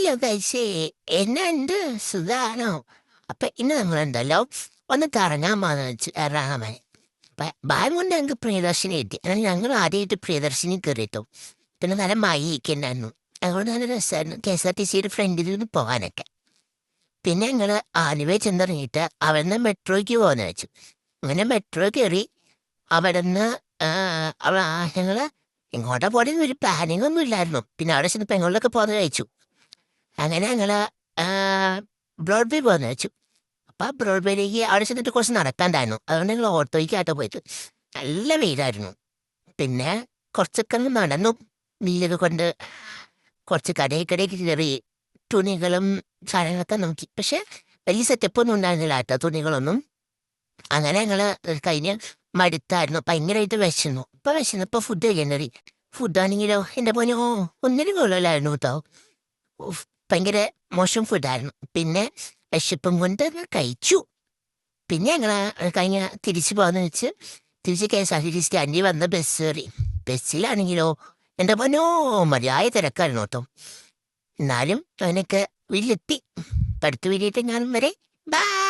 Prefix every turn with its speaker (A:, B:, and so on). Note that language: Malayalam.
A: ഹലോ ഗൈസേ, എന്നുണ്ട് സുഖാണോ? അപ്പൊ ഇന്ന് നമ്മളുണ്ടല്ലോ ഒന്ന് കറങ്ങാൻ പോകാന്ന് വെച്ചു എറണാകുളം. ഭയം കൊണ്ട് ഞങ്ങൾക്ക് പ്രിയദർശിനി കിട്ടി. എന്നാൽ ഞങ്ങൾ ആദ്യമായിട്ട് പ്രിയദർശിനി കയറിയിട്ടു. പിന്നെ നല്ല മഴയൊക്കെ ഉണ്ടായിരുന്നു. അതുകൊണ്ട് നല്ല രസമായിരുന്നു KSRTCയുടെ ഫ്രണ്ടിൽ നിന്ന് പോകാനൊക്കെ. പിന്നെ ഞങ്ങൾ ആലുവ ചെന്നിറങ്ങിയിട്ട് അവിടെ നിന്ന് മെട്രോയ്ക്ക് പോകാന്ന് വെച്ചു. അങ്ങനെ മെട്രോ കയറി. അവിടെ നിന്ന് ഞങ്ങൾ എങ്ങോട്ടാ പോണെന്ന് ഒരു പ്ലാനിങ് ഒന്നും ഇല്ലായിരുന്നു. പിന്നെ അവിടെ ചെന്നപ്പോൾ എങ്ങോട്ടൊക്കെ പോകുന്നത് കഴിച്ചു. അങ്ങനെ ഞങ്ങള് ബ്രോഡ്വേ പോകാന്ന് വെച്ചു. അപ്പൊ ബ്രോഡ്വേയിലേക്ക് അവിടെ ചെന്നിട്ട് കുറച്ച് നടക്കാണ്ടായിരുന്നു. അതുകൊണ്ട് ഞങ്ങൾ ഓട്ടോയ്ക്കാട്ടോ പോയിട്ട്. നല്ല വെയിലായിരുന്നു. പിന്നെ കുറച്ചൊക്കെ ഒന്ന് നടന്നു. വീലൊക്കെ കൊണ്ട് കുറച്ച് കടയ്ക്ക് കയറി തുണികളും സാധനങ്ങളൊക്കെ നോക്കി. പക്ഷെ വലിയ സെറ്റപ്പ് ഒന്നും ഉണ്ടായിരുന്നില്ല കേട്ടോ തുണികളൊന്നും. അങ്ങനെ ഞങ്ങള് കഴിഞ്ഞ് മടുത്തായിരുന്നു. ഭയങ്കരമായിട്ട് വിശന്നു. വിശന്നപ്പോ ഫുഡ് കഴിക്കാൻ കയറി. ഫുഡാണെങ്കിലോ എൻ്റെ പോനോ ഒന്നിനും കൊള്ളലായിരുന്നു കേട്ടോ. ഉഫ്, ഭയങ്കര മോശം ഫുഡായിരുന്നു. പിന്നെ വിശപ്പും കൊണ്ട് ഞാൻ കഴിച്ചു. പിന്നെ ഞങ്ങൾ കഴിഞ്ഞ തിരിച്ചു പോകാന്ന് വെച്ച് തിരിച്ച് KSRTC സ്റ്റാൻഡിൽ വന്ന് ബസ് കയറി. ബസ്സിലാണെങ്കിലോ എൻ്റെ പൊന്നോ മതിയായ തിരക്കായിരുന്നു കേട്ടോ. എന്നാലും അവനൊക്കെ വീട്ടിലെത്തി. അടുത്ത വീട്ടിയിട്ട് ഞാൻ വരെ. ബൈ.